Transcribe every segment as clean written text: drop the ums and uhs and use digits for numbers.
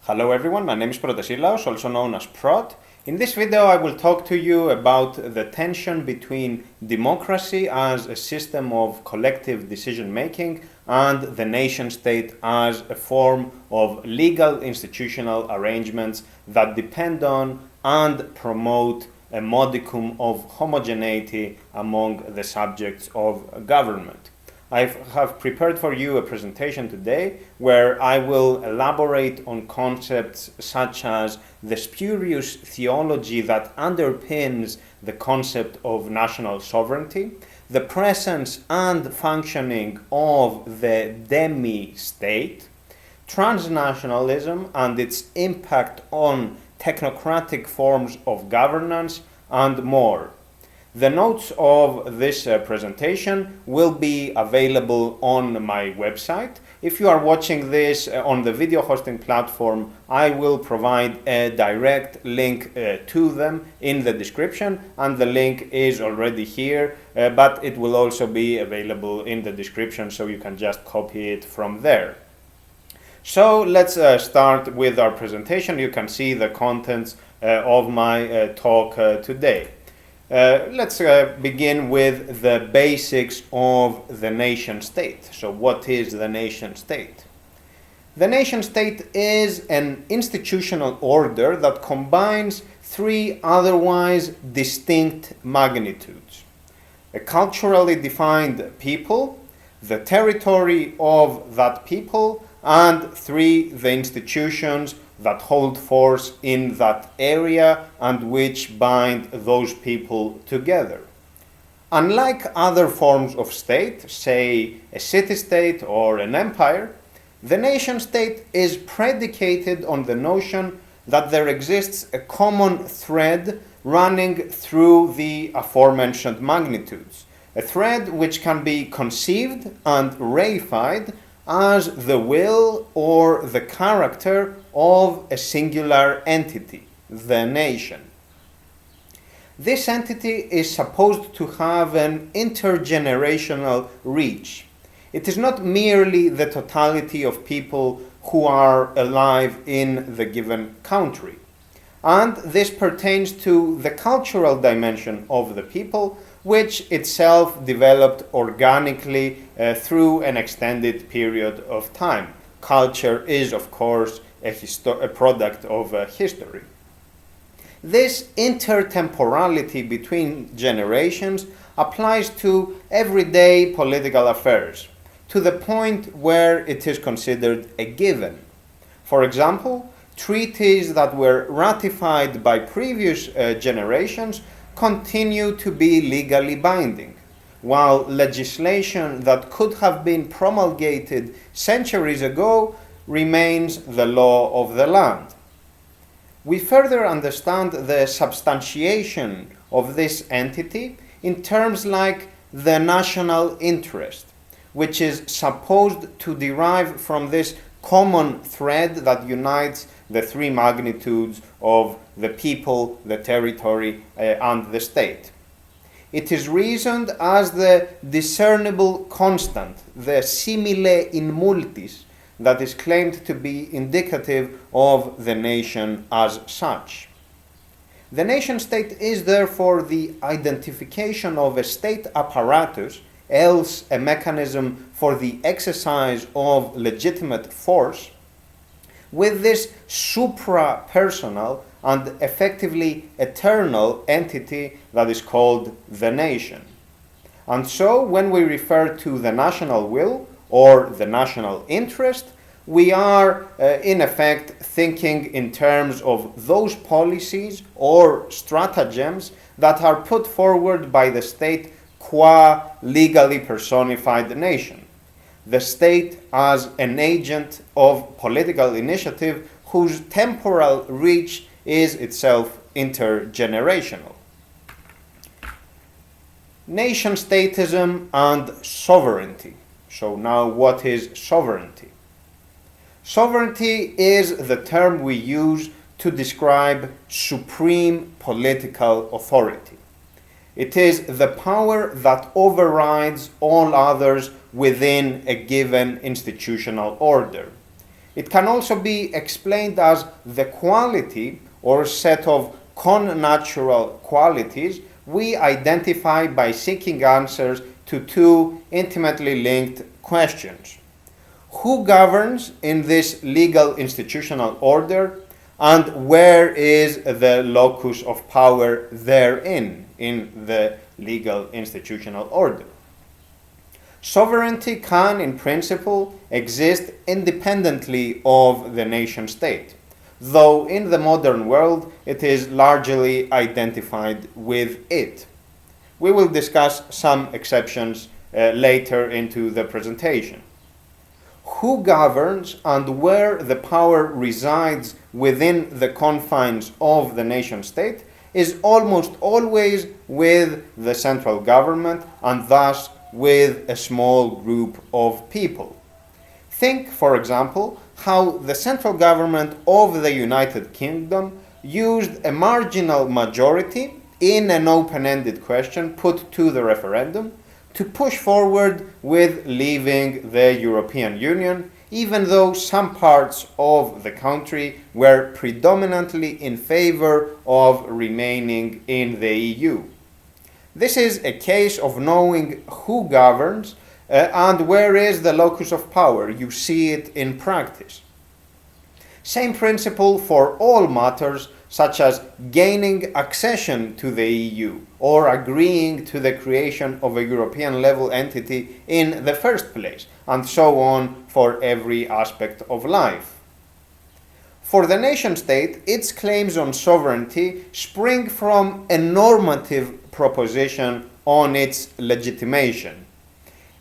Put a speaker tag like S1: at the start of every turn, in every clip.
S1: Hello everyone, my name is Protesilaos, also known as Prot. In this video I will talk to you about the tension between democracy as a system of collective decision making and the nation state as a form of legal institutional arrangements that depend on and promote a modicum of homogeneity among the subjects of government. I have prepared for you a presentation today where I will elaborate on concepts such as the spurious theology that underpins the concept of national sovereignty, the presence and functioning of the demi-state, transnationalism and its impact on technocratic forms of governance, and more. The notes of this presentation will be available on my website. If you are watching this on the video hosting platform, I will provide a direct link to them in the description, and the link is already here, but it will also be available in the description, so you can just copy it from there. So let's start with our presentation. You can see the contents of my talk today. Let's begin with the basics of the nation state. So what is the nation state? The nation state is an institutional order that combines three otherwise distinct magnitudes: a culturally defined people, the territory of that people, and three, the institutions that hold force in that area and which bind those people together. Unlike other forms of state, say a city-state or an empire, the nation-state is predicated on the notion that there exists a common thread running through the aforementioned magnitudes, a thread which can be conceived and reified as the will or the character of a singular entity, the nation. This entity is supposed to have an intergenerational reach. It is not merely the totality of people who are alive in the given country. And this pertains to the cultural dimension of the people, which itself developed organically through an extended period of time. Culture is, of course, a product of history. This intertemporality between generations applies to everyday political affairs, to the point where it is considered a given. For example, treaties that were ratified by previous generations continue to be legally binding, while legislation that could have been promulgated centuries ago remains the law of the land. We further understand the substantiation of this entity in terms like the national interest, which is supposed to derive from this common thread that unites the three magnitudes of the people, the territory, and the state. It is reasoned as the discernible constant, the simile in multis, that is claimed to be indicative of the nation as such. The nation-state is therefore the identification of a state apparatus, else a mechanism for the exercise of legitimate force, with this supra-personal and effectively eternal entity that is called the nation. And so, when we refer to the national will or the national interest, we are in effect thinking in terms of those policies or stratagems that are put forward by the state qua legally personified nation. The state as an agent of political initiative whose temporal reach is itself intergenerational. Nation-statism and sovereignty. So now, what is sovereignty? Sovereignty is the term we use to describe supreme political authority. It is the power that overrides all others within a given institutional order. It can also be explained as the quality or set of connatural qualities we identify by seeking answers to two intimately linked questions. Who governs in this legal institutional order, and where is the locus of power therein, in the legal institutional order? Sovereignty can, in principle, exist independently of the nation state, though in the modern world it is largely identified with it. We will discuss some exceptions later into the presentation. Who governs and where the power resides within the confines of the nation state is almost always with the central government, and thus with a small group of people. Think, for example, how the central government of the United Kingdom used a marginal majority in an open-ended question put to the referendum to push forward with leaving the European Union, even though some parts of the country were predominantly in favor of remaining in the EU. This is a case of knowing who governs and where is the locus of power. You see it in practice. Same principle for all matters such as gaining accession to the EU or agreeing to the creation of a European level entity in the first place, and so on for every aspect of life. For the nation state, its claims on sovereignty spring from a normative proposition on its legitimation.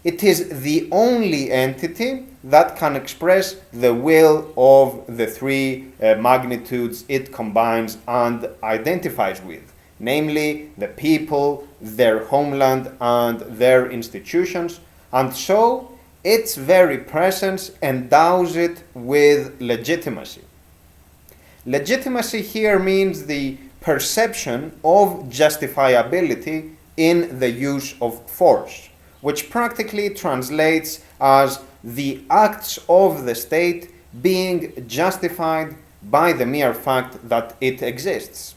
S1: It is the only entity that can express the will of the three magnitudes it combines and identifies with, namely the people, their homeland, and their institutions, and so its very presence endows it with legitimacy. Legitimacy here means the perception of justifiability in the use of force, which practically translates as the acts of the state being justified by the mere fact that it exists.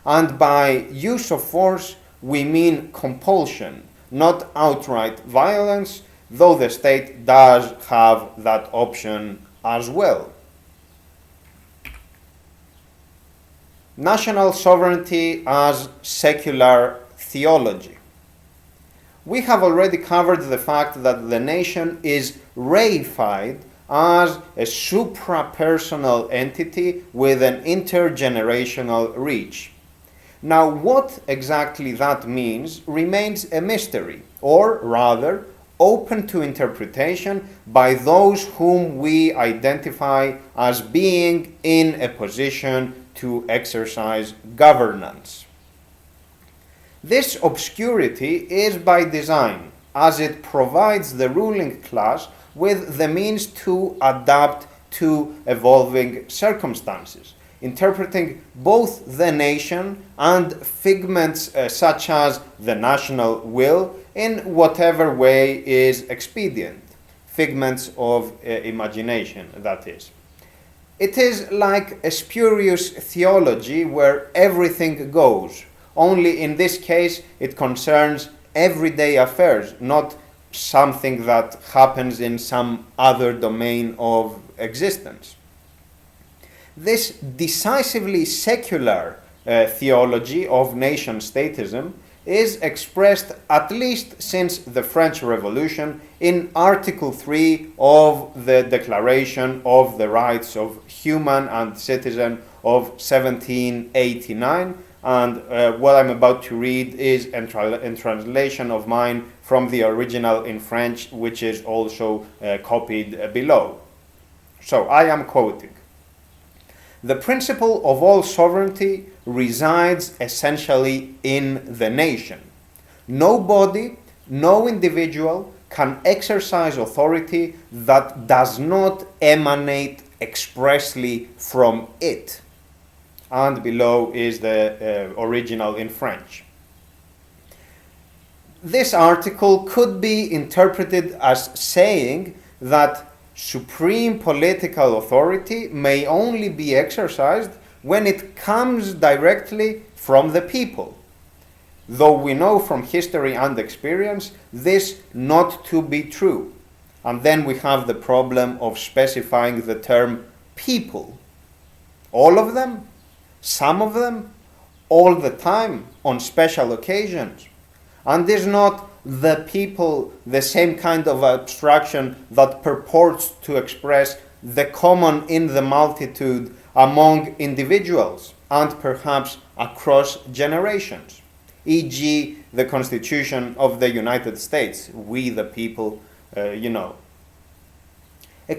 S1: And by use of force, we mean compulsion, not outright violence, though the state does have that option as well. National sovereignty as secular theology. We have already covered the fact that the nation is reified as a suprapersonal entity with an intergenerational reach. Now, what exactly that means remains a mystery, or rather, open to interpretation by those whom we identify as being in a position to exercise governance. This obscurity is by design, as it provides the ruling class with the means to adapt to evolving circumstances, interpreting both the nation and figments such as the national will in whatever way is expedient, figments of imagination, that is. It is like a spurious theology where everything goes, only in this case it concerns everyday affairs, not something that happens in some other domain of existence. This decisively secular theology of nation-statism is expressed at least since the French Revolution in Article 3 of the Declaration of the Rights of Human and Citizen of 1789, and what I'm about to read is in translation of mine from the original in French, which is also copied below. So I am quoting. The principle of all sovereignty resides essentially in the nation. Nobody, no individual can exercise authority that does not emanate expressly from it. And below is the original in French. This article could be interpreted as saying that supreme political authority may only be exercised when it comes directly from the people, though we know from history and experience this not to be true. And then we have the problem of specifying the term people. All of them? Some of them? All the time? On special occasions? And is not the people the same kind of abstraction that purports to express the common in the multitude among individuals and perhaps across generations? E.g., the Constitution of the United States, we the people, A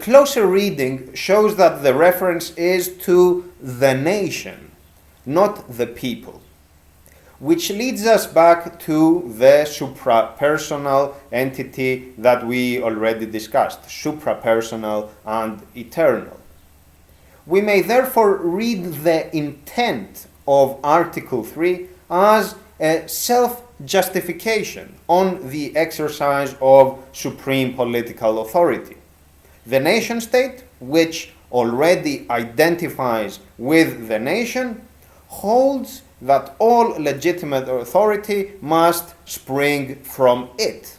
S1: closer reading shows that the reference is to the nation, not the people, which leads us back to the suprapersonal entity that we already discussed, suprapersonal and eternal. We may therefore read the intent of Article 3 as a self-justification on the exercise of supreme political authority. The nation-state, which already identifies with the nation, holds that all legitimate authority must spring from it.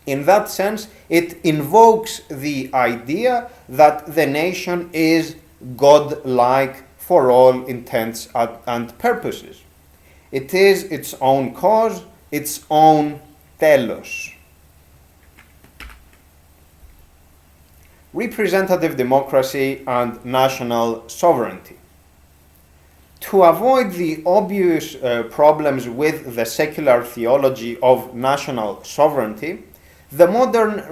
S1: In that sense, it invokes the idea that the nation is God-like for all intents and purposes. It is its own cause, its own telos. Representative democracy and national sovereignty. To avoid the obvious problems with the secular theology of national sovereignty, the modern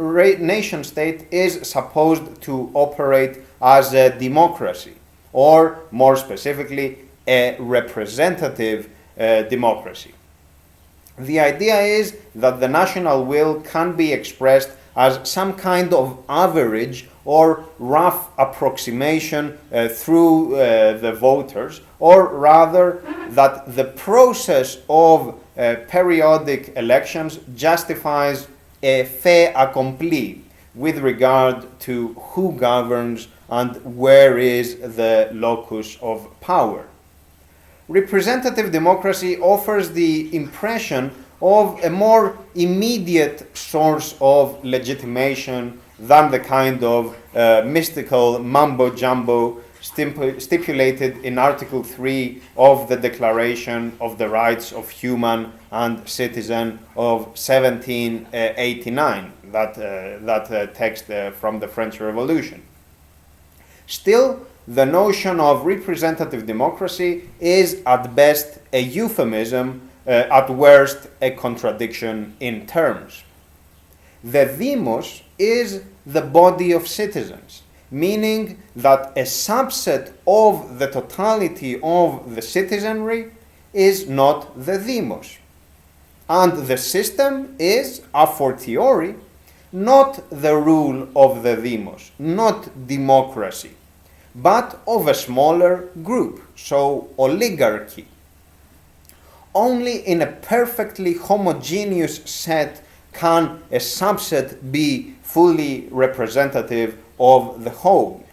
S1: nation-state is supposed to operate as a democracy, or more specifically, a representative democracy. The idea is that the national will can be expressed as some kind of average or rough approximation through the voters, or rather that the process of periodic elections justifies a fait accompli with regard to who governs and where is the locus of power. Representative democracy offers the impression of a more immediate source of legitimation than the kind of mystical mumbo-jumbo stipulated in Article 3 of the Declaration of the Rights of Human and Citizen of 1789, that text from the French Revolution. Still, the notion of representative democracy is at best a euphemism, at worst a contradiction in terms. The demos is the body of citizens, meaning that a subset of the totality of the citizenry is not the demos. And the system is, a fortiori, not the rule of the demos, not democracy, but of a smaller group, so oligarchy. Only in a perfectly homogeneous set can a subset be fully representative of the whole.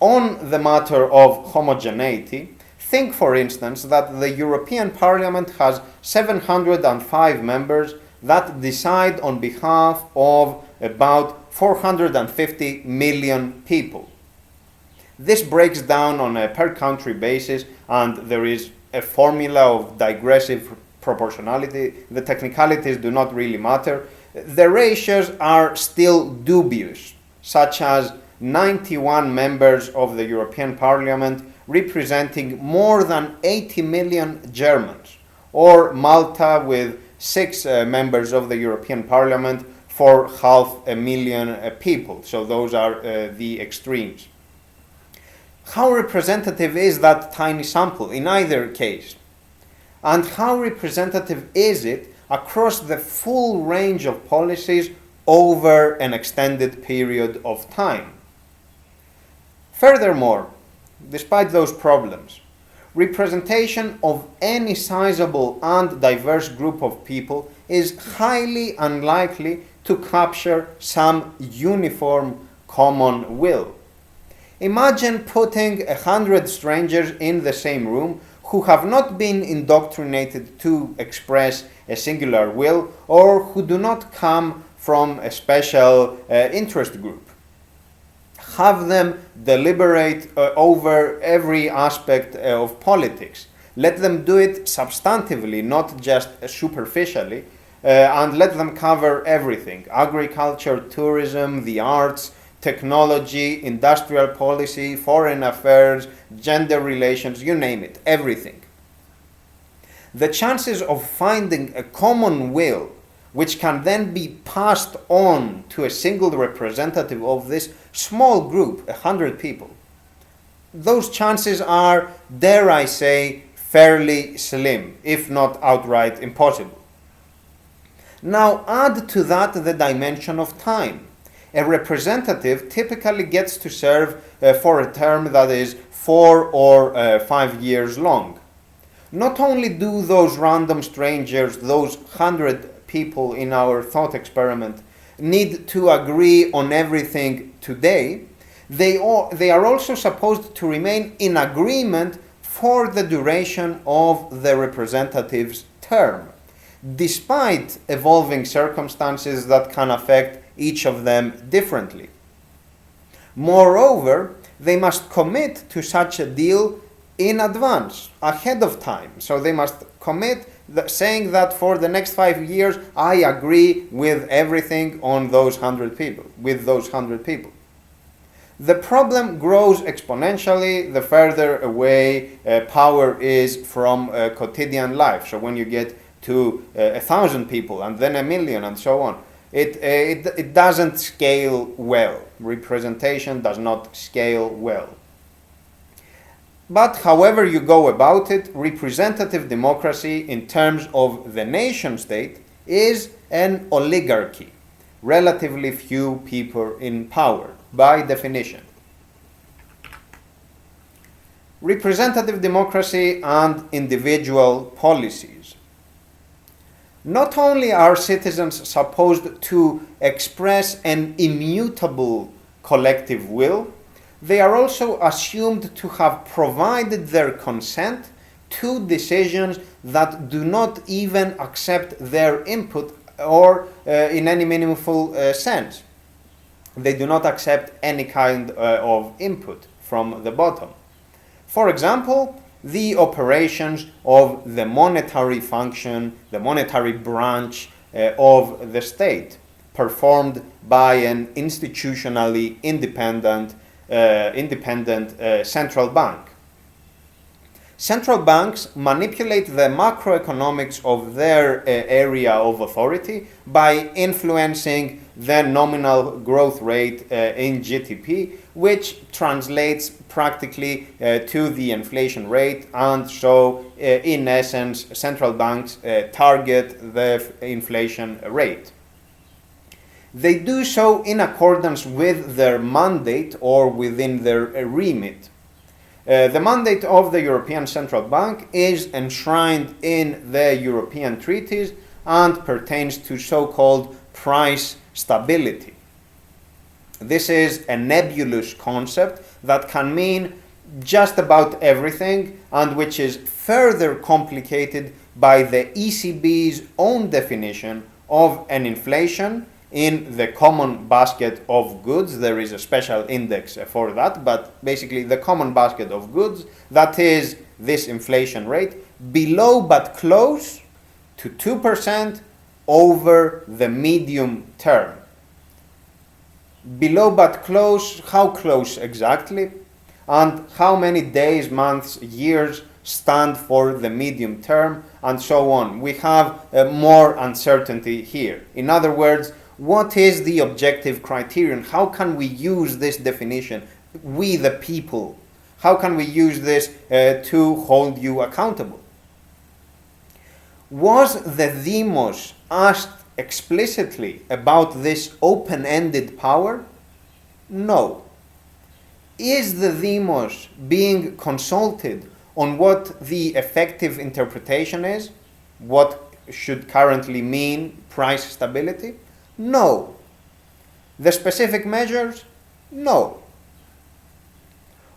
S1: On the matter of homogeneity, think for instance that the European Parliament has 705 members that decide on behalf of about 450 million people. This breaks down on a per country basis, and there is a formula of digressive proportionality. The technicalities do not really matter. The ratios are still dubious, such as 91 members of the European Parliament representing more than 80 million Germans, or Malta with 6 members of the European Parliament for 500,000 people. So those are the extremes. How representative is that tiny sample in either case? And how representative is it across the full range of policies over an extended period of time? Furthermore, despite those problems, representation of any sizable and diverse group of people is highly unlikely to capture some uniform common will. Imagine putting 100 strangers in the same room who have not been indoctrinated to express a singular will or who do not come from a special interest group. Have them deliberate over every aspect of politics. Let them do it substantively, not just superficially, and let them cover everything: agriculture, tourism, the arts, technology, industrial policy, foreign affairs, gender relations, you name it, everything. The chances of finding a common will which can then be passed on to a single representative of this small group, 100 people, those chances are, dare I say, fairly slim, if not outright impossible. Now add to that the dimension of time. A representative typically gets to serve for a term that is 4 or 5 years long. Not only do those random strangers, those 100 people in our thought experiment, need to agree on everything today, they are also supposed to remain in agreement for the duration of the representative's term, despite evolving circumstances that can affect each of them differently. Moreover, they must commit to such a deal in advance, ahead of time. So they must commit saying that for the next 5 years, I agree with everything on those 100 people, with those 100 people. The problem grows exponentially the further away power is from quotidian life. So when you get to 1,000 people and then 1 million and so on, it doesn't scale well. Representation does not scale well. But however you go about it, representative democracy in terms of the nation state is an oligarchy. Relatively few people in power, by definition. Representative democracy and individual policies. Not only are citizens supposed to express an immutable collective will, they are also assumed to have provided their consent to decisions that do not even accept their input or in any meaningful sense. They do not accept any kind of input from the bottom. For example, the operations of the monetary function, the monetary branch of the state, performed by an institutionally independent central bank. Central banks manipulate the macroeconomics of their area of authority by influencing the nominal growth rate in GDP, which translates practically to the inflation rate, and so in essence central banks target the inflation rate. They do so in accordance with their mandate or within their remit. The mandate of the European Central Bank is enshrined in the European treaties and pertains to so-called price stability. This is a nebulous concept that can mean just about everything and which is further complicated by the ECB's own definition of an inflation in the common basket of goods. There is a special index for that, but basically the common basket of goods, that is this inflation rate, below but close to 2% over the medium term. Below but close, how close exactly? And how many days, months, years stand for the medium term, and so on. We have more uncertainty here. In other words, what is the objective criterion? How can we use this definition, we the people? How can we use this to hold you accountable? Was the demos asked explicitly about this open-ended power? No. Is the demos being consulted on what the effective interpretation is? What should currently mean price stability? No. The specific measures? No.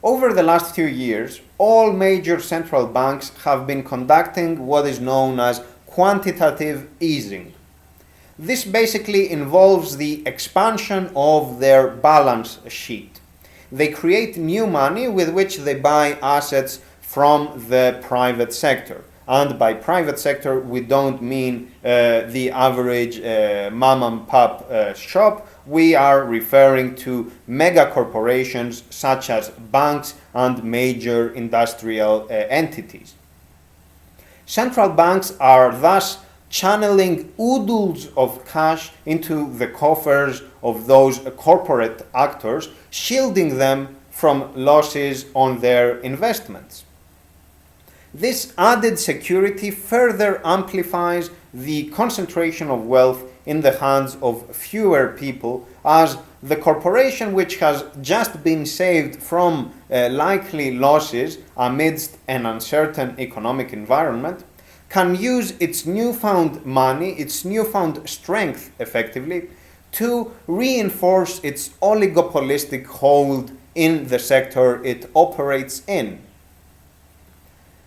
S1: Over the last few years, all major central banks have been conducting what is known as quantitative easing. This basically involves the expansion of their balance sheet. They create new money with which they buy assets from the private sector. And by private sector, we don't mean the average mom and pop shop. We are referring to mega corporations such as banks and major industrial entities. Central banks are thus channeling oodles of cash into the coffers of those corporate actors, shielding them from losses on their investments. This added security further amplifies the concentration of wealth in the hands of fewer people, as the corporation which has just been saved from likely losses amidst an uncertain economic environment can use its newfound money, its newfound strength effectively, to reinforce its oligopolistic hold in the sector it operates in.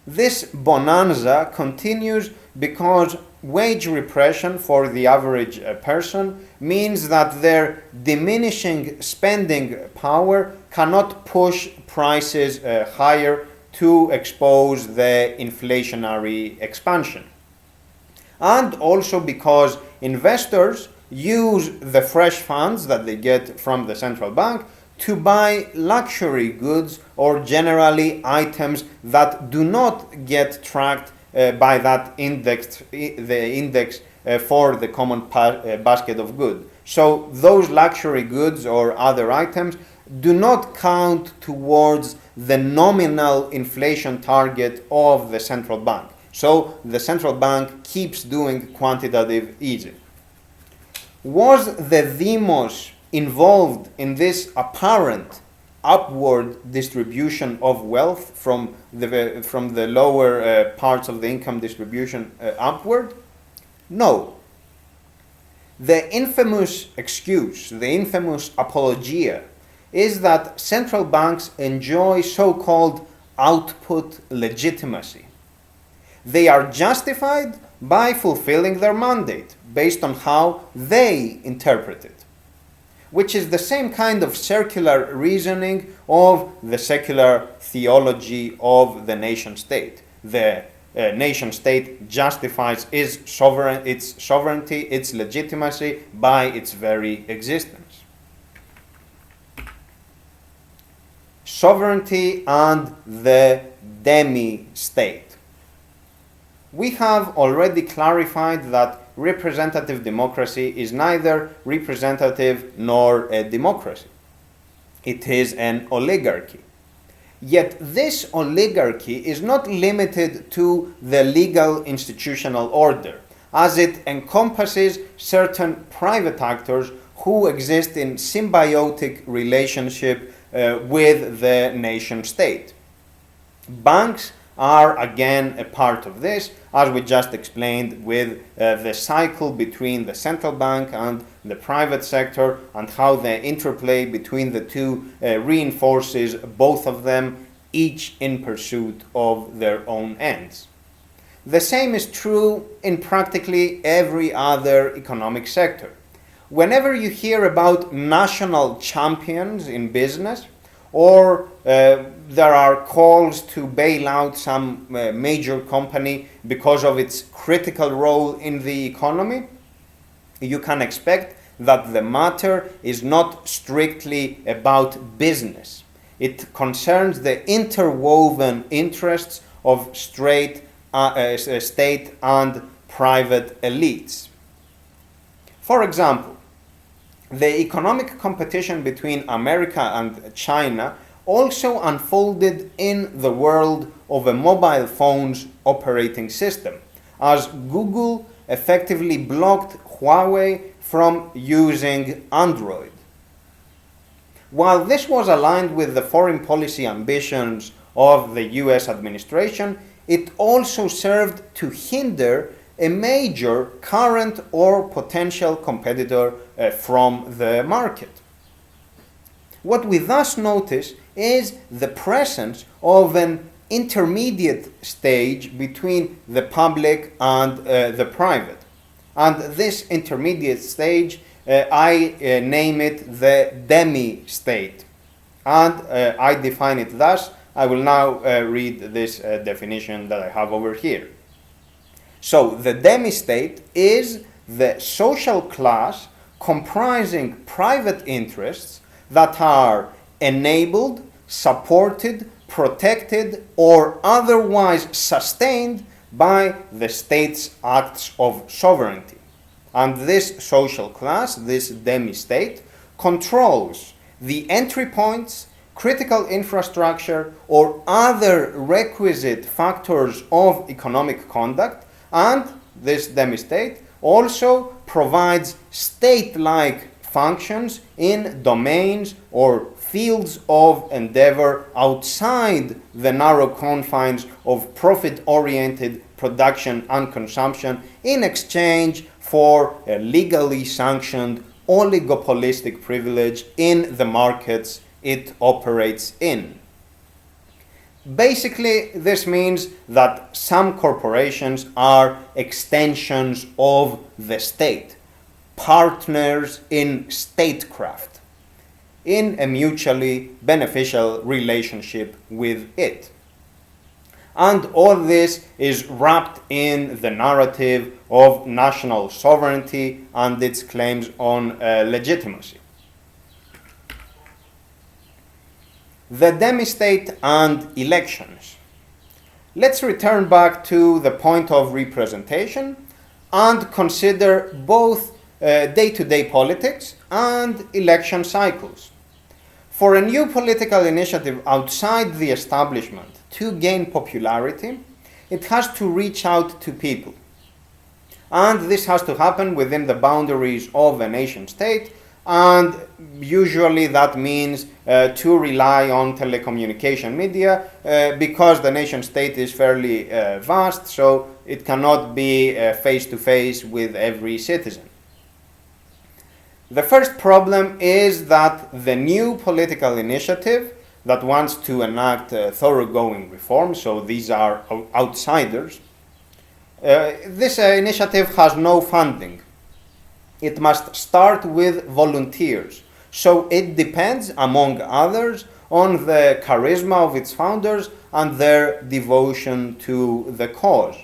S1: This bonanza continues because wage repression for the average person means that their diminishing spending power cannot push prices higher to expose the inflationary expansion. And also because investors use the fresh funds that they get from the central bank to buy luxury goods or generally items that do not get tracked by that index, the index for the common basket of goods. So those luxury goods or other items do not count towards the nominal inflation target of the central bank. So the central bank keeps doing quantitative easing. Was the demos involved in this apparent upward distribution of wealth from the lower parts of the income distribution upward? No. The infamous excuse, the infamous apologia, is that central banks enjoy so-called output legitimacy. They are justified by fulfilling their mandate based on how they interpret it, which is the same kind of circular reasoning of the secular theology of the nation-state. The nation-state justifies its sovereignty, its legitimacy by its very existence. Sovereignty and the demi-state. We have already clarified that representative democracy is neither representative nor a democracy. It is an oligarchy. Yet this oligarchy is not limited to the legal institutional order, as it encompasses certain private actors who exist in symbiotic relationship with the nation-state. Banks are again a part of this, as we just explained with the cycle between the central bank and the private sector, and how the interplay between the two reinforces both of them, each in pursuit of their own ends. The same is true in practically every other economic sector. Whenever you hear about national champions in business, or there are calls to bail out some major company because of its critical role in the economy, you can expect that the matter is not strictly about business. It concerns the interwoven interests of state and private elites. For example, the economic competition between America and China also unfolded in the world of a mobile phone's operating system, as Google effectively blocked Huawei from using Android. While this was aligned with the foreign policy ambitions of the US administration, it also served to hinder a major current or potential competitor from the market. What we thus notice is the presence of an intermediate stage between the public and the private. And this intermediate stage, I name it the demi-state. And I define it thus. I will now read this definition that I have over here. So the demi-state is the social class comprising private interests that are enabled, supported, protected, or otherwise sustained by the state's acts of sovereignty. And this social class, this demi-state, controls the entry points, critical infrastructure, or other requisite factors of economic conduct, and this demi-state also provides state-like functions in domains or fields of endeavor outside the narrow confines of profit-oriented production and consumption in exchange for a legally sanctioned oligopolistic privilege in the markets it operates in. Basically, this means that some corporations are extensions of the state, partners in statecraft, in a mutually beneficial relationship with it. And all this is wrapped in the narrative of national sovereignty and its claims on legitimacy. The demi-state and elections. Let's return back to the point of representation and consider both day-to-day politics and election cycles. For a new political initiative outside the establishment to gain popularity, it has to reach out to people. And this has to happen within the boundaries of a nation state, and usually that means to rely on telecommunication media because the nation state is fairly vast, so it cannot be face-to-face with every citizen. The first problem is that the new political initiative that wants to enact thoroughgoing reform, so these are outsiders, this initiative has no funding. It must start with volunteers, so it depends, among others, on the charisma of its founders and their devotion to the cause.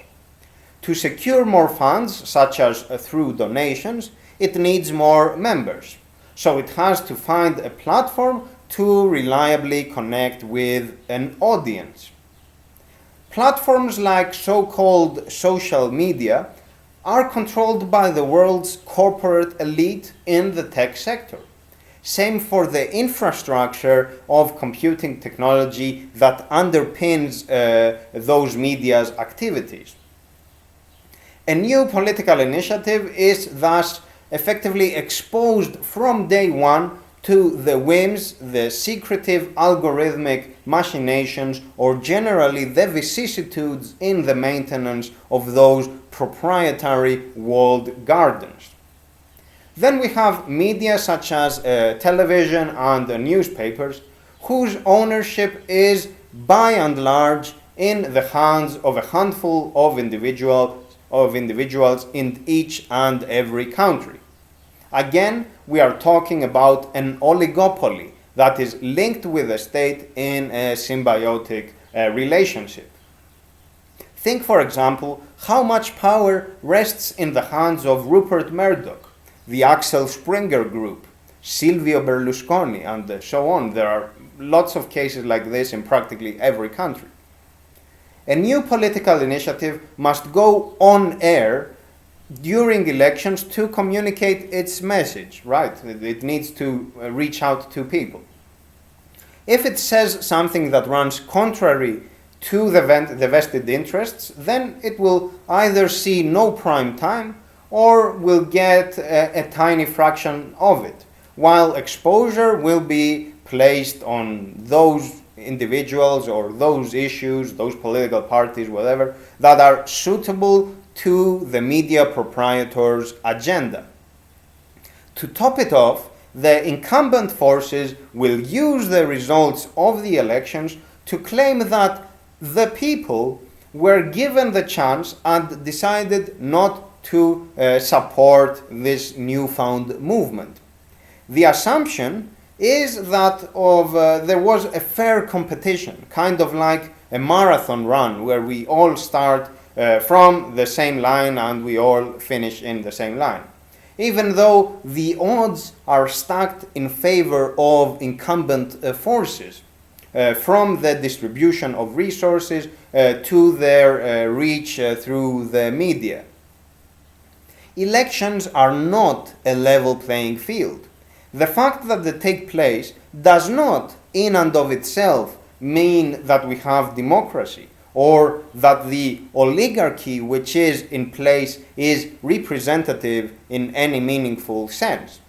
S1: To secure more funds, such as through donations, it needs more members, so it has to find a platform to reliably connect with an audience. Platforms like so-called social media are controlled by the world's corporate elite in the tech sector. Same for the infrastructure of computing technology that underpins those media's activities. A new political initiative is thus effectively exposed from day one to the whims, the secretive algorithmic machinations, or generally the vicissitudes in the maintenance of those proprietary walled gardens. Then we have media such as television and newspapers, whose ownership is by and large in the hands of a handful of individuals in each and every country. Again, we are talking about an oligopoly that is linked with the state in a symbiotic relationship. Think, for example, how much power rests in the hands of Rupert Murdoch, the Axel Springer Group, Silvio Berlusconi, and so on. There are lots of cases like this in practically every country. A new political initiative must go on air during elections to communicate its message, right? It needs to reach out to people. If it says something that runs contrary to the vested interests, then it will either see no prime time or will get a tiny fraction of it, while exposure will be placed on those individuals or those issues, those political parties, whatever, that are suitable to the media proprietor's agenda. To top it off, the incumbent forces will use the results of the elections to claim that the people were given the chance and decided not to support this newfound movement. The assumption is that there was a fair competition, kind of like a marathon run where we all start from the same line and we all finish in the same line. Even though the odds are stacked in favor of incumbent forces, from the distribution of resources to their reach through the media. Elections are not a level playing field. The fact that they take place does not, in and of itself, mean that we have democracy or that the oligarchy which is in place is representative in any meaningful sense.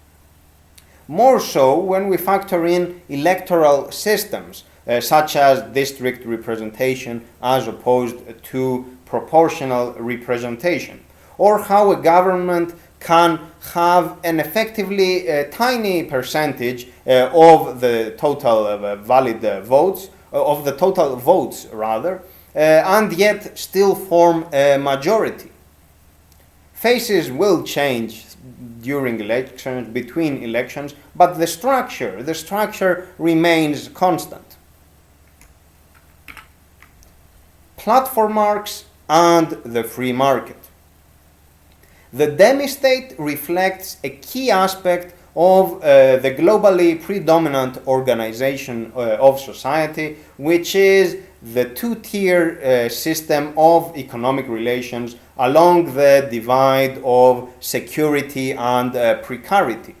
S1: More so when we factor in electoral systems such as district representation as opposed to proportional representation, or how a government can have an effectively tiny percentage of the total valid votes, of the total votes rather, and yet still form a majority. Faces will change during elections, between elections, but the structure remains constant. Platform marks and the free market. The demistate reflects a key aspect of the globally predominant organization of society, which is the two-tier system of economic relations along the divide of security and precarity.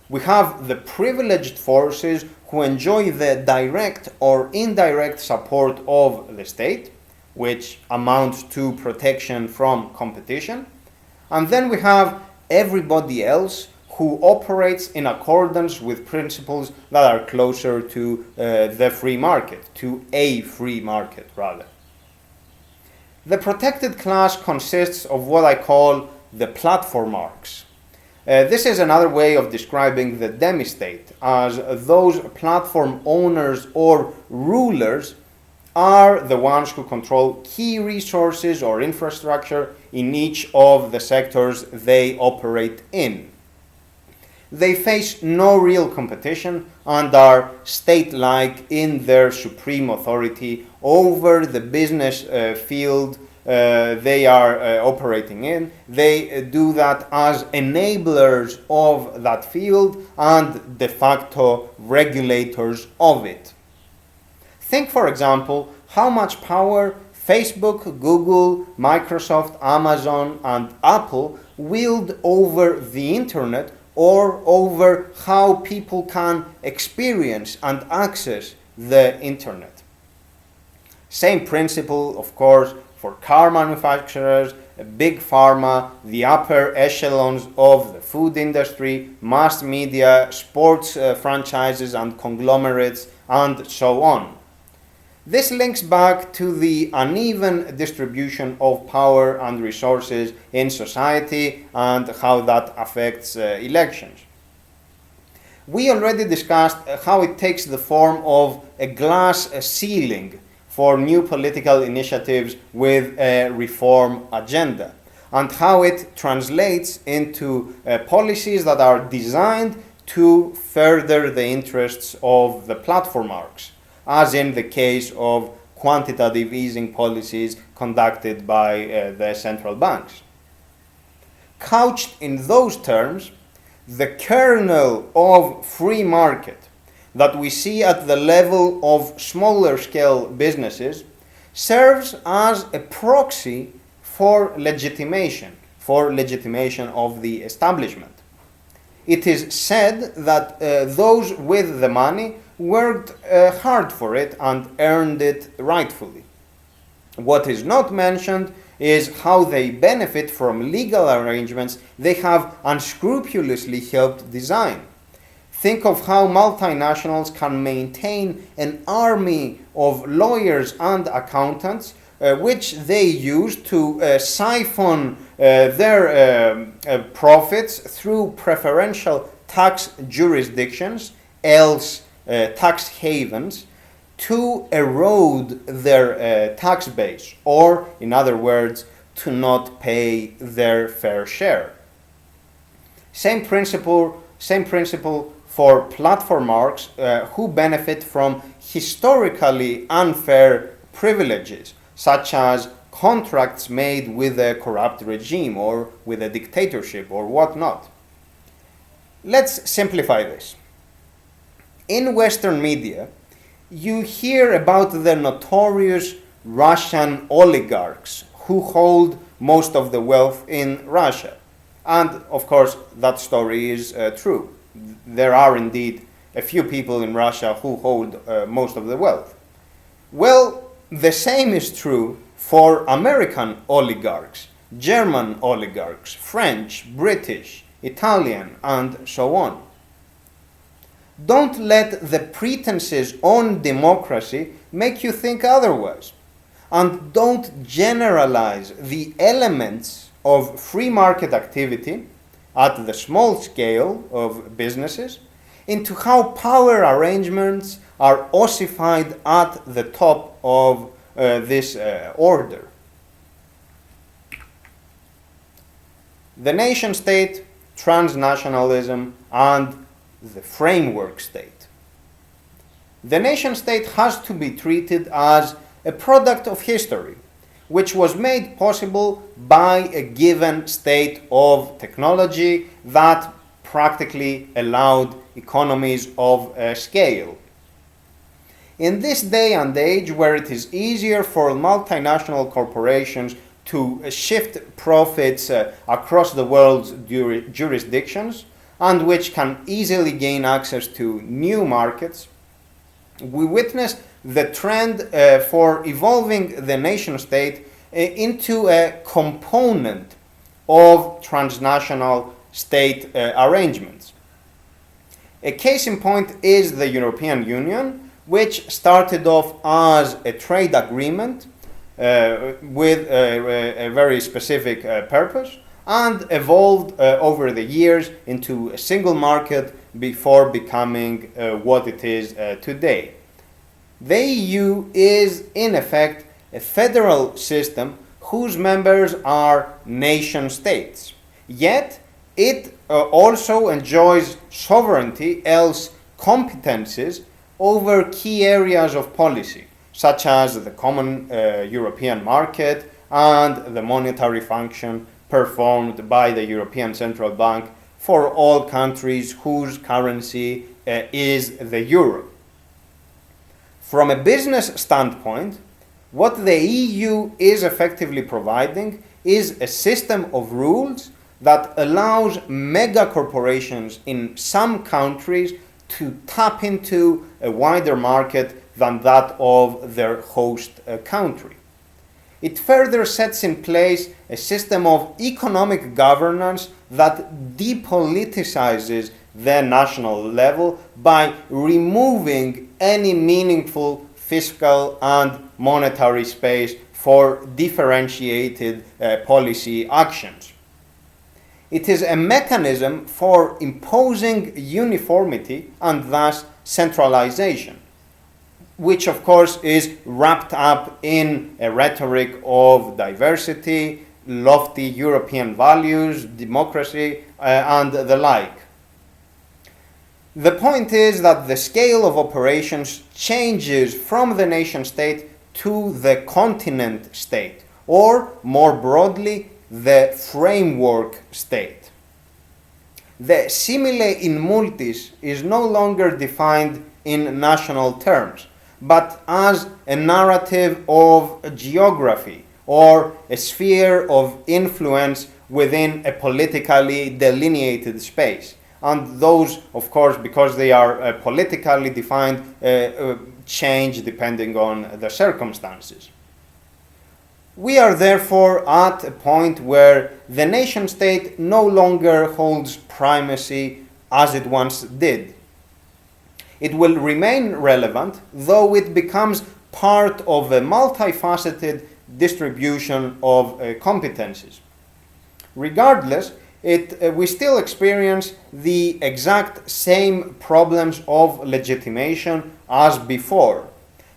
S1: We have the privileged forces who enjoy the direct or indirect support of the state, which amounts to protection from competition. And then we have everybody else who operates in accordance with principles that are closer to the free market, to a free market rather. The protected class consists of what I call the platform marks. This is another way of describing the demistate, as those platform owners or rulers are the ones who control key resources or infrastructure in each of the sectors they operate in. They face no real competition and are state-like in their supreme authority over the business field they are operating in. They do that as enablers of that field and de facto regulators of it. Think, for example, how much power Facebook, Google, Microsoft, Amazon, and Apple wield over the internet or over how people can experience and access the internet. Same principle, of course, for car manufacturers, big pharma, the upper echelons of the food industry, mass media, sports franchises and conglomerates, and so on. This links back to the uneven distribution of power and resources in society and how that affects elections. We already discussed how it takes the form of a glass ceiling for new political initiatives with a reform agenda, and how it translates into policies that are designed to further the interests of the platform marks, as in the case of quantitative easing policies conducted by the central banks. Couched in those terms, the kernel of free market that we see at the level of smaller scale businesses serves as a proxy for legitimation of the establishment. It is said that those with the money worked hard for it and earned it rightfully. What is not mentioned is how they benefit from legal arrangements they have unscrupulously helped design. Think of how multinationals can maintain an army of lawyers and accountants which they use to siphon their profits through preferential tax jurisdictions, else tax havens, to erode their tax base, or, in other words, to not pay their fair share. Same principle for platformers who benefit from historically unfair privileges, such as contracts made with a corrupt regime or with a dictatorship or whatnot. Let's simplify this. In Western media, you hear about the notorious Russian oligarchs who hold most of the wealth in Russia. And of course, that story is true. There are indeed a few people in Russia who hold most of the wealth. Well, the same is true for American oligarchs, German oligarchs, French, British, Italian, and so on. Don't let the pretenses on democracy make you think otherwise. And don't generalize the elements of free market activity at the small scale of businesses into how power arrangements are ossified at the top of this order. The nation state, transnationalism, and the framework state. The nation state has to be treated as a product of history, which was made possible by a given state of technology that practically allowed economies of scale. In this day and age, where it is easier for multinational corporations to shift profits across the world's jurisdictions, and which can easily gain access to new markets, we witness the trend for evolving the nation state into a component of transnational state arrangements. A case in point is the European Union, which started off as a trade agreement with a very specific purpose, and evolved over the years into a single market before becoming what it is today. The EU is, in effect, a federal system whose members are nation states. Yet, it also enjoys sovereignty, else competences, over key areas of policy, such as the common European market and the monetary function performed by the European Central Bank for all countries whose currency is the euro. From a business standpoint, what the EU is effectively providing is a system of rules that allows mega corporations in some countries to tap into a wider market than that of their host country. It further sets in place a system of economic governance that depoliticizes the national level by removing any meaningful fiscal and monetary space for differentiated policy actions. It is a mechanism for imposing uniformity and thus centralization, which of course is wrapped up in a rhetoric of diversity, lofty European values, democracy, and the like. The point is that the scale of operations changes from the nation state to the continent state, or more broadly, the framework state. The simile in multis is no longer defined in national terms, but as a narrative of geography or a sphere of influence within a politically delineated space. And those, of course, because they are politically defined, change depending on the circumstances. We are therefore at a point where the nation state no longer holds primacy as it once did. It will remain relevant, though it becomes part of a multifaceted distribution of competencies. Regardless, we still experience the exact same problems of legitimation as before,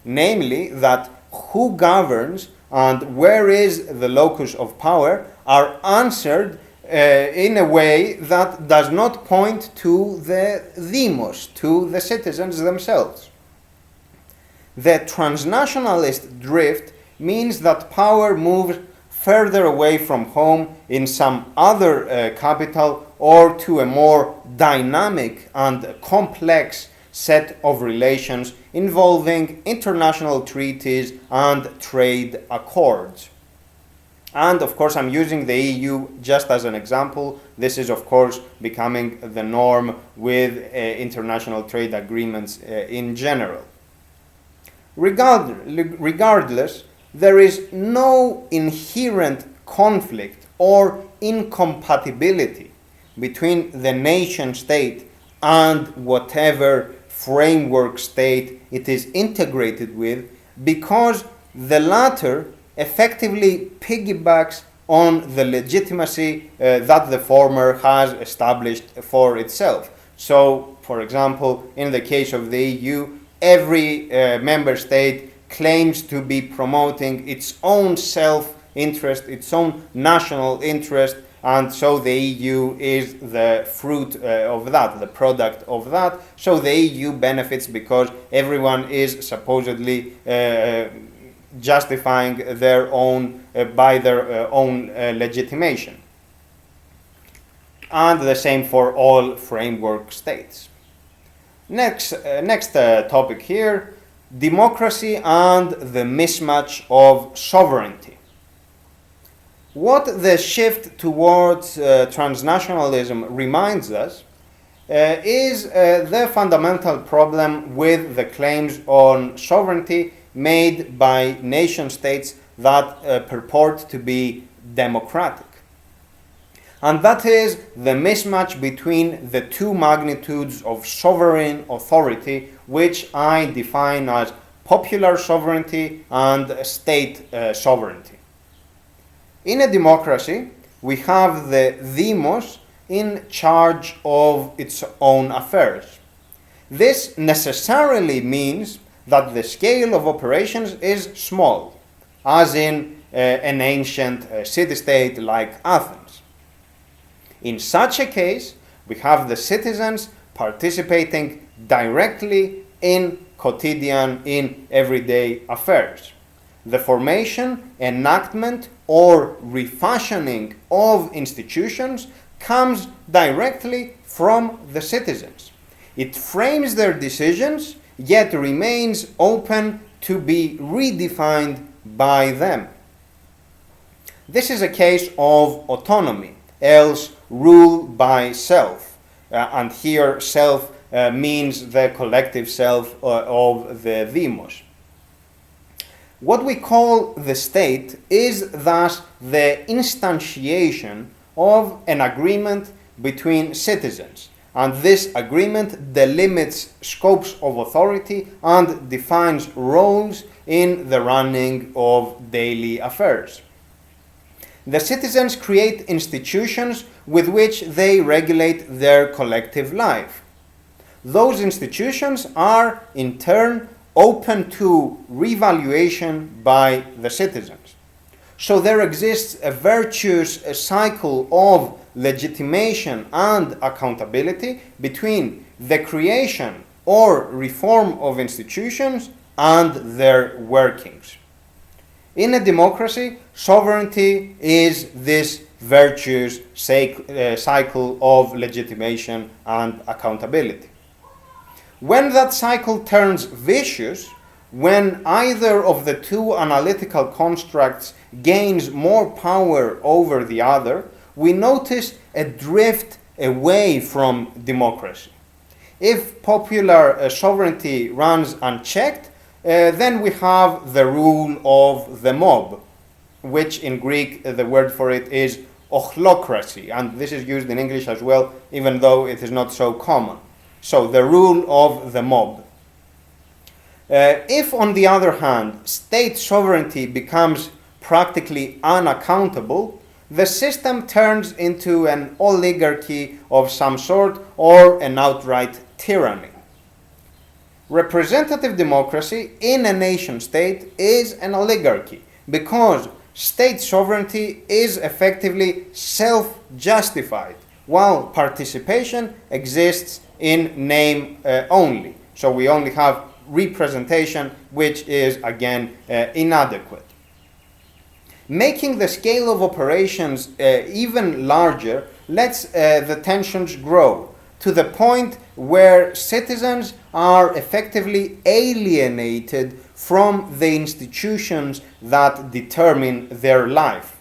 S1: namely that who governs and where is the locus of power are answered in a way that does not point to the demos, to the citizens themselves. The transnationalist drift means that power moves further away from home in some other capital or to a more dynamic and complex set of relations involving international treaties and trade accords. And of course, I'm using the EU just as an example. This is, of course, becoming the norm with international trade agreements in general. Regardless, there is no inherent conflict or incompatibility between the nation state and whatever framework state it is integrated with, because the latter effectively piggybacks on the legitimacy that the former has established for itself. So, for example, in the case of the EU, every member state claims to be promoting its own self-interest, its own national interest, and so the EU is the fruit of that, the product of that. So the EU benefits because everyone is supposedly justifying their own, by their own legitimation. And the same for all framework states. Next topic here, democracy and the mismatch of sovereignty. What the shift towards transnationalism reminds us is the fundamental problem with the claims on sovereignty made by nation states that purport to be democratic. And that is the mismatch between the two magnitudes of sovereign authority, which I define as popular sovereignty and state sovereignty. In a democracy, we have the demos in charge of its own affairs. This necessarily means that the scale of operations is small, as in an ancient city-state like Athens. In such a case, we have the citizens participating directly in quotidian, in everyday affairs. The formation, enactment, or refashioning of institutions comes directly from the citizens. It frames their decisions, yet remains open to be redefined by them. This is a case of autonomy, else rule by self. And here self means the collective self of the demos. What we call the state is thus the instantiation of an agreement between citizens, and this agreement delimits scopes of authority and defines roles in the running of daily affairs. The citizens create institutions with which they regulate their collective life. Those institutions are, in turn, open to revaluation by the citizens. So there exists a virtuous cycle of legitimation and accountability between the creation or reform of institutions and their workings. In a democracy, sovereignty is this virtuous cycle of legitimation and accountability. When that cycle turns vicious, when either of the two analytical constructs gains more power over the other, we notice a drift away from democracy. If popular sovereignty runs unchecked, then we have the rule of the mob, which in Greek the word for it is ochlocracy, and this is used in English as well, even though it is not so common. So the rule of the mob. If, on the other hand, state sovereignty becomes practically unaccountable, the system turns into an oligarchy of some sort or an outright tyranny. Representative democracy in a nation-state is an oligarchy because state sovereignty is effectively self-justified, while participation exists in name only. So we only have representation, which is, again, inadequate. Making the scale of operations even larger lets the tensions grow to the point where citizens are effectively alienated from the institutions that determine their life.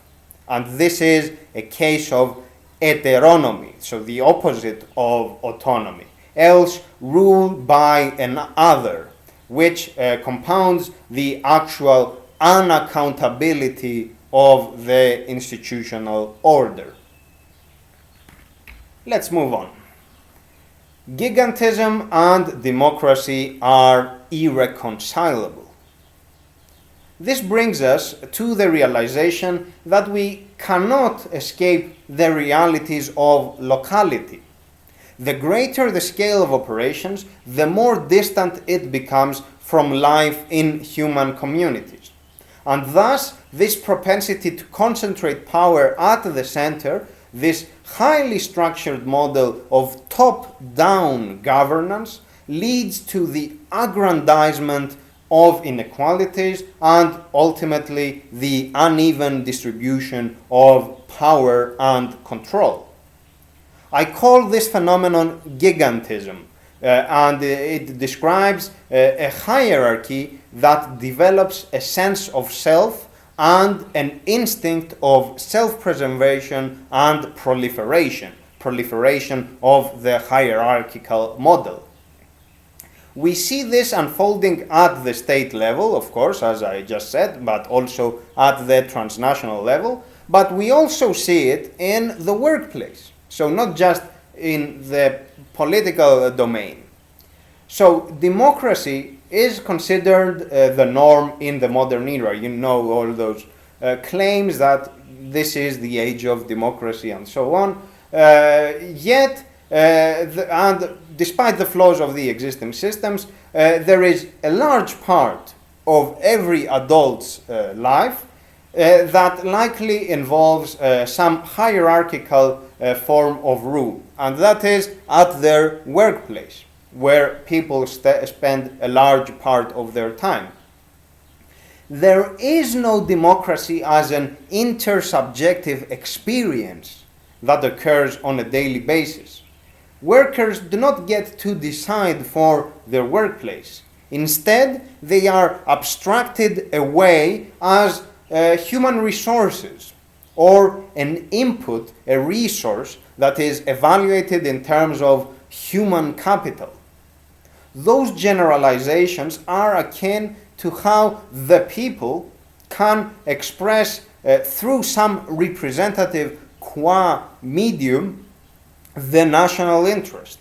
S1: And this is a case of heteronomy, so the opposite of autonomy, else ruled by an other, which compounds the actual unaccountability of the institutional order. Let's move on. Gigantism and democracy are irreconcilable. This brings us to the realization that we cannot escape the realities of locality. The greater the scale of operations, the more distant it becomes from life in human communities. And thus, this propensity to concentrate power at the center, this highly structured model of top-down governance, leads to the aggrandizement of inequalities and ultimately the uneven distribution of power and control. I call this phenomenon gigantism, and it describes a hierarchy that develops a sense of self and an instinct of self-preservation and proliferation of the hierarchical model. We see this unfolding at the state level, of course, as I just said, but also at the transnational level, but we also see it in the workplace, so not just in the political domain. So democracy is considered the norm in the modern era. You know all those claims that this is the age of democracy and so on. Yet, and despite the flaws of the existing systems, there is a large part of every adult's life that likely involves some hierarchical form of rule, and that is at their workplace, where people spend a large part of their time. There is no democracy as an intersubjective experience that occurs on a daily basis. Workers do not get to decide for their workplace. Instead, they are abstracted away as human resources, or an input, a resource that is evaluated in terms of human capital. Those generalizations are akin to how the people can express through some representative qua medium the national interest.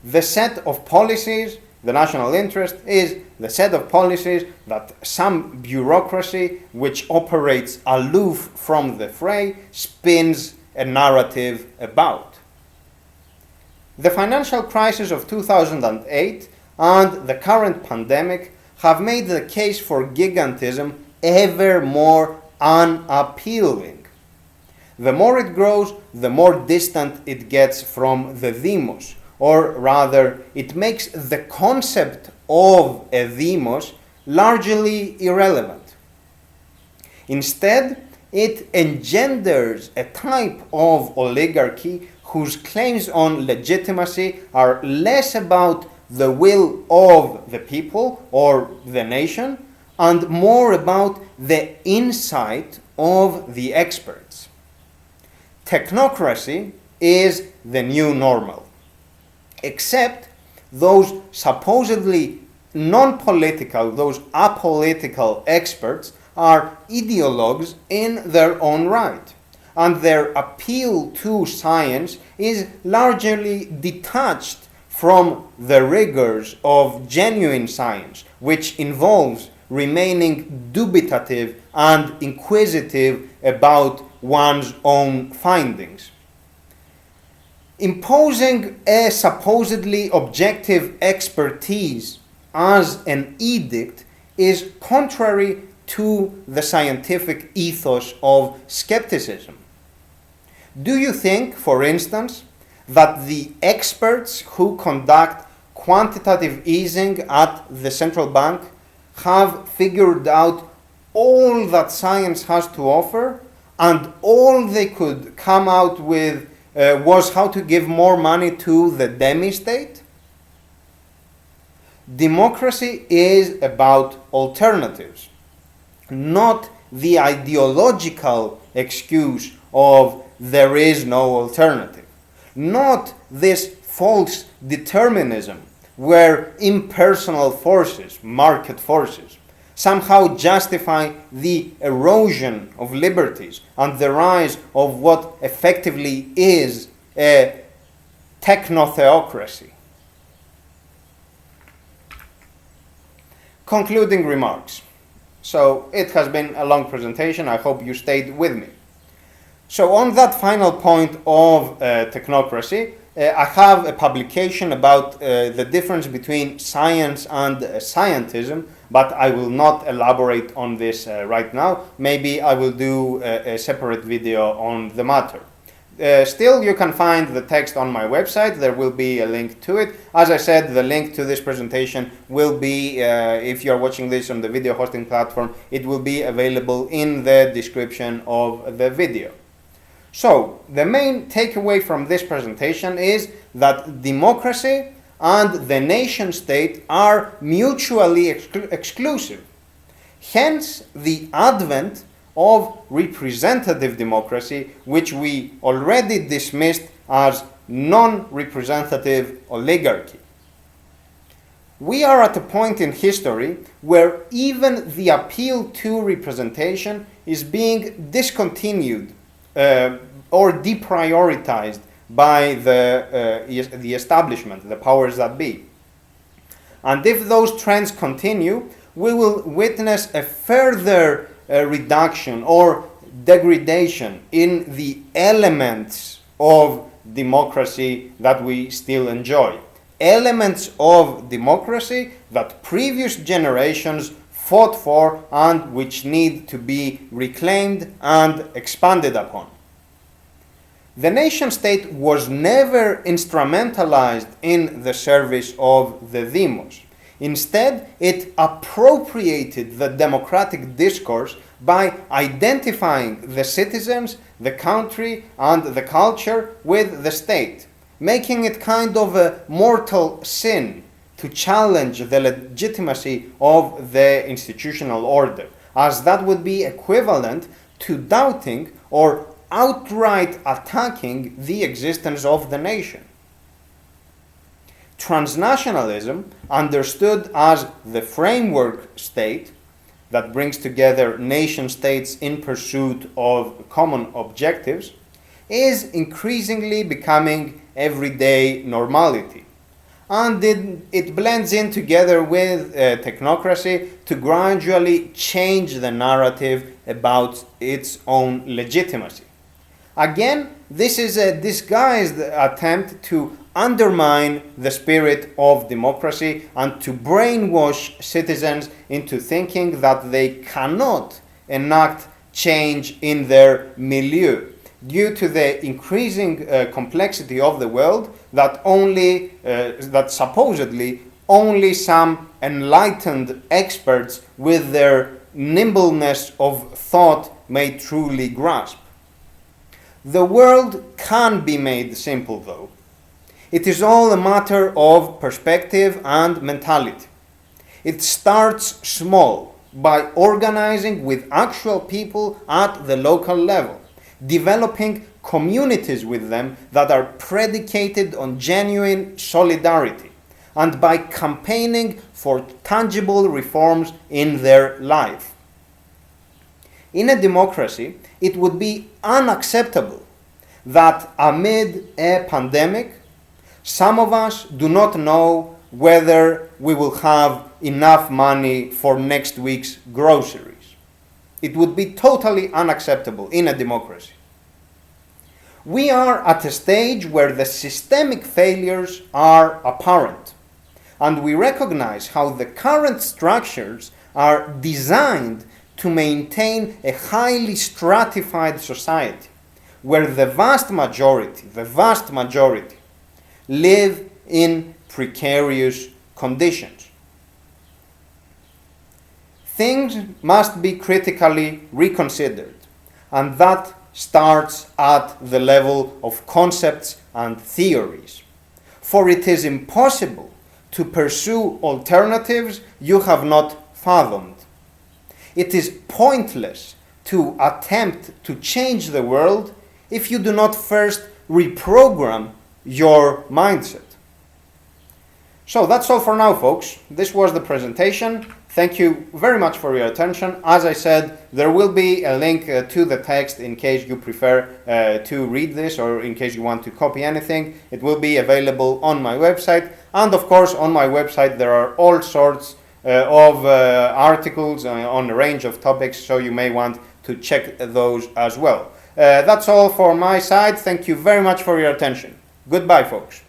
S1: The set of policies, the national interest is the set of policies that some bureaucracy which operates aloof from the fray spins a narrative about. The financial crisis of 2008 and the current pandemic have made the case for gigantism ever more unappealing. The more it grows, the more distant it gets from the demos, or rather, it makes the concept of a demos largely irrelevant. Instead, it engenders a type of oligarchy whose claims on legitimacy are less about the will of the people or the nation and more about the insight of the experts. Technocracy is the new normal, except those supposedly non-political, those apolitical experts are ideologues in their own right, and their appeal to science is largely detached from the rigors of genuine science, which involves remaining dubitative and inquisitive about one's own findings. Imposing a supposedly objective expertise as an edict is contrary to the scientific ethos of skepticism. Do you think, for instance, that the experts who conduct quantitative easing at the central bank have figured out all that science has to offer, and all they could come out with was how to give more money to the demi-state? Democracy is about alternatives, not the ideological excuse of there is no alternative, not this false determinism where impersonal forces, market forces, somehow justify the erosion of liberties and the rise of what effectively is a technotheocracy. Concluding remarks. So it has been a long presentation. I hope you stayed with me. So on that final point of technocracy, I have a publication about the difference between science and scientism, but I will not elaborate on this right now. Maybe I will do a separate video on the matter. Still, you can find the text on my website. There will be a link to it. As I said, the link to this presentation will be, if you're watching this on the video hosting platform, it will be available in the description of the video. So, the main takeaway from this presentation is that democracy and the nation state are mutually exclusive. Hence, the advent of representative democracy, which we already dismissed as non-representative oligarchy. We are at a point in history where even the appeal to representation is being discontinued or deprioritized by the establishment, the powers that be. And if those trends continue, we will witness a further reduction or degradation in the elements of democracy that we still enjoy. Elements of democracy that previous generations fought for and which need to be reclaimed and expanded upon. The nation state was never instrumentalized in the service of the demos. Instead, it appropriated the democratic discourse by identifying the citizens, the country, and the culture with the state, making it kind of a mortal sin to challenge the legitimacy of the institutional order, as that would be equivalent to doubting or outright attacking the existence of the nation. Transnationalism, understood as the framework state that brings together nation states in pursuit of common objectives, is increasingly becoming everyday normality. And it blends in together with technocracy to gradually change the narrative about its own legitimacy. Again, this is a disguised attempt to undermine the spirit of democracy and to brainwash citizens into thinking that they cannot enact change in their milieu due to the increasing complexity of the world that supposedly only some enlightened experts with their nimbleness of thought may truly grasp. The world can be made simple, though. It is all a matter of perspective and mentality. It starts small by organizing with actual people at the local level, developing communities with them that are predicated on genuine solidarity, and by campaigning for tangible reforms in their life. In a democracy, it would be unacceptable that amid a pandemic, some of us do not know whether we will have enough money for next week's groceries. It would be totally unacceptable in a democracy. We are at a stage where the systemic failures are apparent, and we recognize how the current structures are designed to maintain a highly stratified society, where the vast majority live in precarious conditions. Things must be critically reconsidered, and that starts at the level of concepts and theories. For it is impossible to pursue alternatives you have not fathomed. It is pointless to attempt to change the world if you do not first reprogram your mindset. So that's all for now, folks. This was the presentation. Thank you very much for your attention. As I said, there will be a link to the text in case you prefer to read this, or in case you want to copy anything. It will be available on my website. And of course, on my website, there are all sorts of articles on a range of topics, so you may want to check those as well. That's all for my side. Thank you very much for your attention. Goodbye, folks.